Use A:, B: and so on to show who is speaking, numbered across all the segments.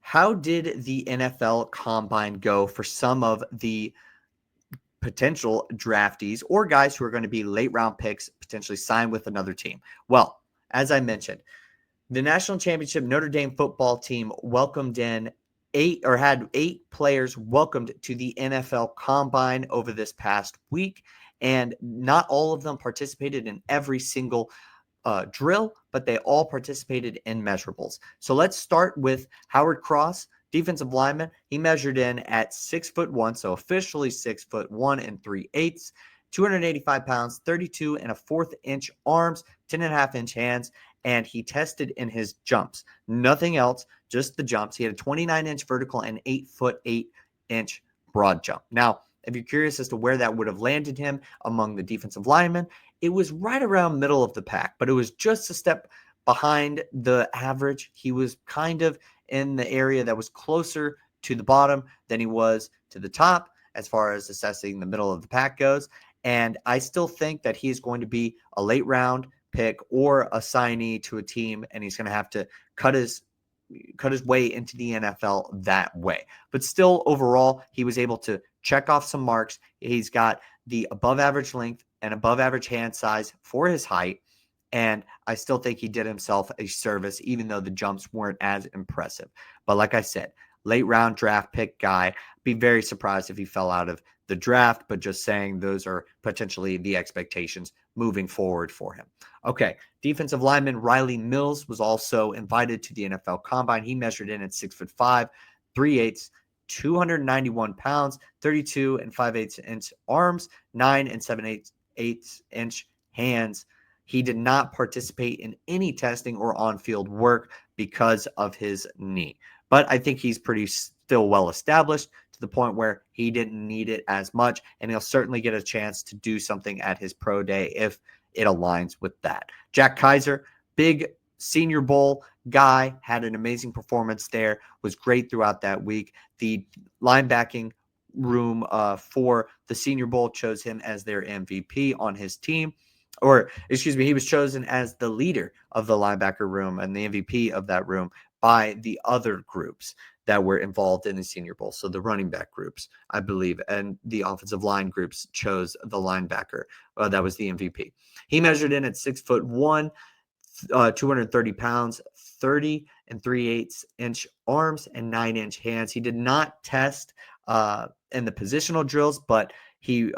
A: how did the NFL Combine go for some of the potential draftees or guys who are going to be late round picks, potentially sign with another team? Well, as I mentioned, the national championship Notre Dame football team welcomed in had 8 players welcomed to the NFL Combine over this past week, and not all of them participated in every single drill, but they all participated in measurables. So let's start with Howard Cross, defensive lineman. He measured in at 6'1", so officially 6'1" and 3/8, 285 pounds, 32 and a fourth inch arms, 10.5-inch hands, and he tested in his jumps. Nothing else, just the jumps. He had a 29-inch vertical and 8'8" broad jump. Now, if you're curious as to where that would have landed him among the defensive linemen, it was right around middle of the pack, but it was just a step behind the average. He was kind of in the area that was closer to the bottom than he was to the top as far as assessing the middle of the pack goes. And I still think that he's going to be a late round pick or a signee to a team, and he's going to have to cut his way into the NFL that way. But still, overall, he was able to check off some marks. He's got the above average length and above average hand size for his height. And I still think he did himself a service, even though the jumps weren't as impressive. But like I said, late round draft pick guy. Be very surprised if he fell out of the draft, but just saying those are potentially the expectations moving forward for him. Okay, defensive lineman Riley Mills was also invited to the NFL Combine. He measured in at 6'5", 3/8, 291 pounds, 32 and 5/8" arms, 9 and 7/8" hands. He did not participate in any testing or on-field work because of his knee. But I think he's pretty still well established to the point where he didn't need it as much, and he'll certainly get a chance to do something at his pro day if it aligns with that. Jack Kaiser, big Senior Bowl guy, had an amazing performance there, was great throughout that week. The linebacking room for the Senior Bowl chose him as their MVP on his team. Or, excuse me, he was chosen as the leader of the linebacker room and the MVP of that room by the other groups that were involved in the Senior Bowl. So the running back groups, I believe, and the offensive line groups chose the linebacker. That was the MVP. He measured in at 6'1", 230 pounds, 30 and 3/8" arms, and 9-inch hands. He did not test in the positional drills, but he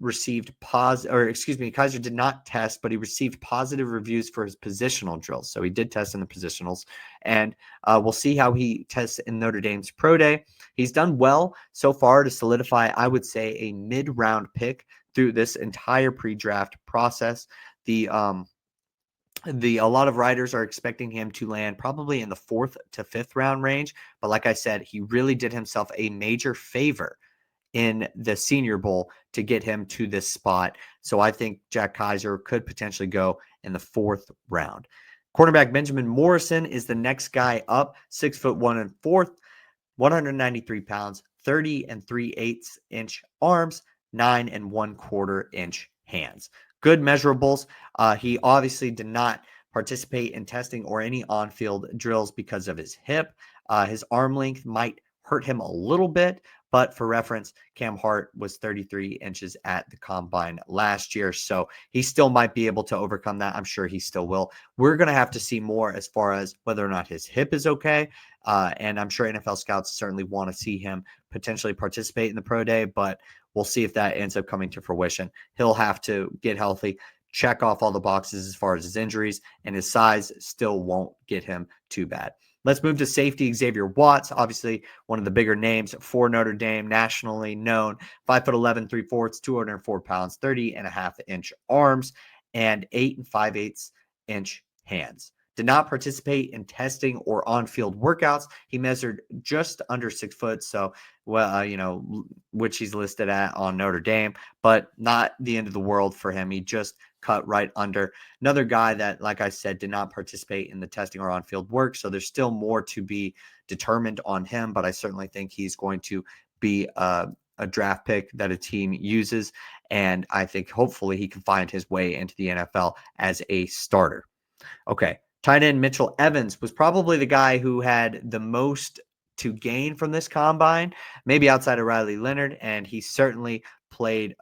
A: received Kaiser did not test, but he received positive reviews for his positional drills. So he did test in the positionals, and we'll see how he tests in Notre Dame's pro day. He's done well so far to solidify, I would say, a mid-round pick through this entire pre-draft process. A lot of writers are expecting him to land probably in the 4th to 5th round range. But like I said, he really did himself a major favor in the Senior Bowl to get him to this spot. So I think Jack Kaiser could potentially go in the 4th round. Quarterback Benjamin Morrison is the next guy up, 6'1" and 4th, 193 pounds, 30 and 3/8" arms, 9 and 1/4" hands. Good measurables. He obviously did not participate in testing or any on-field drills because of his hip. His arm length might hurt him a little bit, but for reference, Cam Hart was 33 inches at the combine last year, so he still might be able to overcome that. I'm sure he still will. We're going to have to see more as far as whether or not his hip is okay, and I'm sure NFL scouts certainly want to see him potentially participate in the pro day, but we'll see if that ends up coming to fruition. He'll have to get healthy, check off all the boxes as far as his injuries, and his size still won't get him too bad. Let's move to safety. Xavier Watts, obviously one of the bigger names for Notre Dame, nationally known, 5'11", 3/4", 204 pounds, 30.5" arms, and 8 and 5/8" hands. Did not participate in testing or on-field workouts. He measured just under 6 foot, so which he's listed at on Notre Dame, but not the end of the world for him. He just cut right under. Another guy that, like I said, did not participate in the testing or on-field work, so there's still more to be determined on him, but I certainly think he's going to be a draft pick that a team uses, and I think hopefully he can find his way into the NFL as a starter. Okay, tight end Mitchell Evans was probably the guy who had the most to gain from this combine, maybe outside of Riley Leonard, and he certainly played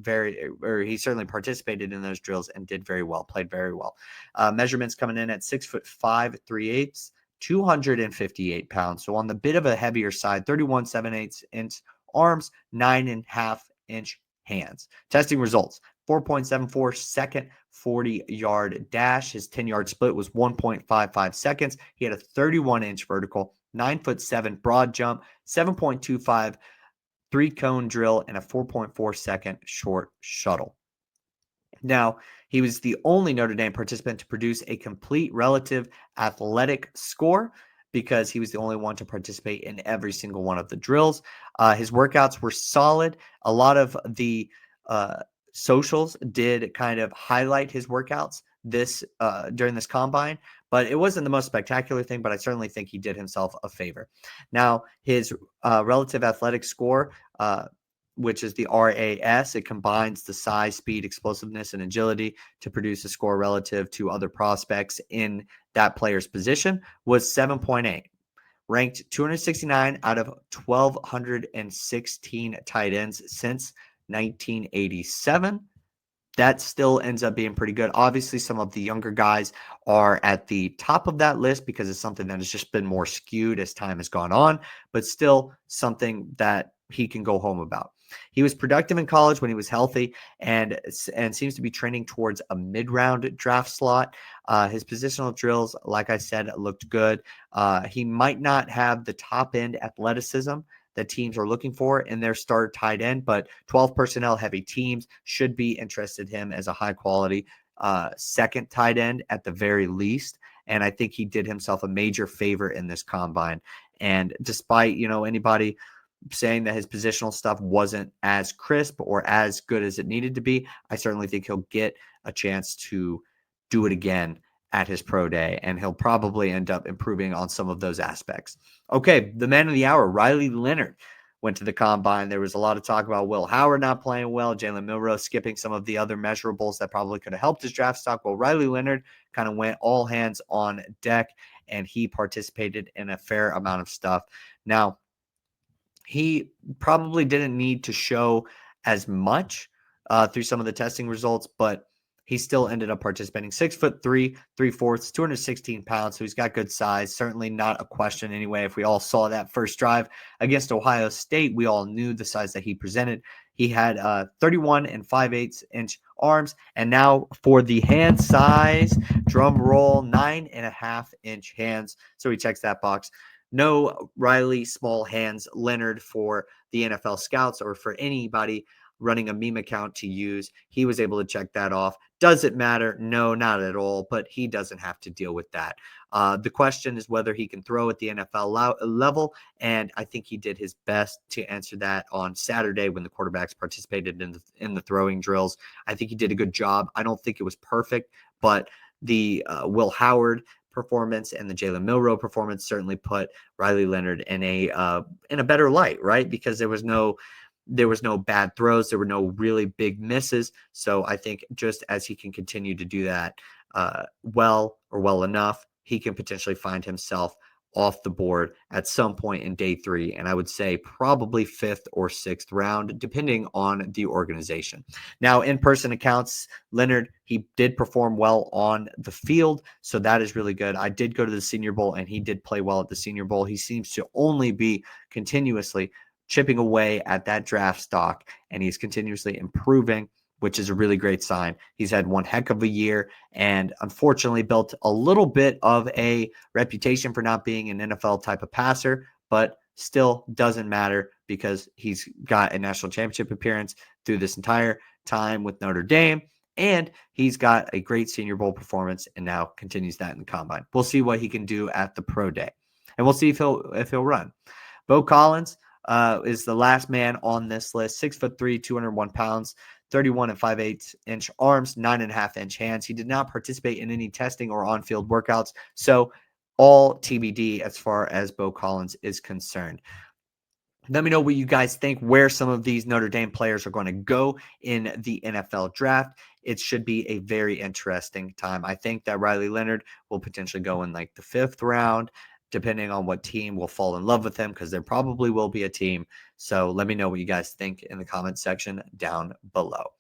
A: he certainly participated in those drills and did very well, played very well. Measurements coming in at 6'5", 3/8", 258 pounds. So on the bit of a heavier side, 31.78" arms, 9.5" hands. Testing results: 4.74 second 40-yard dash. His 10-yard split was 1.55 seconds. He had a 31" vertical, 9'7" broad jump, 7.25 3-cone drill, and a 4.4 second short shuttle. Now, he was the only Notre Dame participant to produce a complete relative athletic score because he was the only one to participate in every single one of the drills. His workouts were solid. A lot of the socials did kind of highlight his workouts during this combine, but it wasn't the most spectacular thing, but I certainly think he did himself a favor. Now, his relative athletic score, which is the RAS. It combines the size, speed, explosiveness, and agility to produce a score relative to other prospects in that player's position, was 7.8. Ranked 269 out of 1,216 tight ends since 1987. That still ends up being pretty good. Obviously, some of the younger guys are at the top of that list because it's something that has just been more skewed as time has gone on, but still something that he can go home about. He was productive in college when he was healthy and seems to be trending towards a mid-round draft slot. His positional drills, like I said, looked good. He might not have the top-end athleticism that teams are looking for in their start tight end, but 12 personnel heavy teams should be interested in him as a high quality second tight end at the very least. And I think he did himself a major favor in this combine. And despite, anybody saying that his positional stuff wasn't as crisp or as good as it needed to be, I certainly think he'll get a chance to do it again at his pro day, and he'll probably end up improving on some of those aspects. Okay, the man of the hour, Riley Leonard, went to the combine. There was a lot of talk about Will Howard not playing well, Jalen Milroe skipping some of the other measurables that probably could have helped his draft stock. Well, Riley Leonard kind of went all hands on deck, and he participated in a fair amount of stuff. Now, he probably didn't need to show as much through some of the testing results, but he still ended up participating. 6'3", 3/4", 216 pounds. So he's got good size. Certainly not a question anyway. If we all saw that first drive against Ohio State, we all knew the size that he presented. He had 31 5/8" arms. And now for the hand size, drum roll, 9.5" hands. So he checks that box. No Riley small hands Leonard for the NFL scouts or for anybody running a meme account to use. He was able to check that off. Does it matter? No, not at all, but he doesn't have to deal with that. The question is whether he can throw at the NFL level, and I think he did his best to answer that on Saturday when the quarterbacks participated in the throwing drills. I think he did a good job. I don't think it was perfect, but the Will Howard performance and the Jalen Milroe performance certainly put Riley Leonard in a better light, right? Because there was no bad throws, there were no really big misses. So I think just as he can continue to do that well enough, he can potentially find himself off the board at some point in day 3. And I would say probably 5th or 6th round, depending on the organization. Now, in-person accounts, Leonard, he did perform well on the field. So that is really good. I did go to the Senior Bowl and he did play well at the Senior Bowl. He seems to only be continuously chipping away at that draft stock, and he's continuously improving, which is a really great sign. He's had one heck of a year and unfortunately built a little bit of a reputation for not being an NFL type of passer, but still doesn't matter because he's got a national championship appearance through this entire time with Notre Dame, and he's got a great Senior Bowl performance and now continues that in the combine. We'll see what he can do at the pro day, and we'll see if he'll run. Bo Collins is the last man on this list. 6'3", 201 pounds, 31 5/8" arms, 9.5" hands. He did not participate in any testing or on-field workouts, so all TBD as far as Bo Collins is concerned. Let me know what you guys think, where some of these Notre Dame players are going to go in the NFL draft. It should be a very interesting time. I think that Riley Leonard will potentially go in like the 5th round. depending on what team will fall in love with him, because there probably will be a team. So let me know what you guys think in the comment section down below.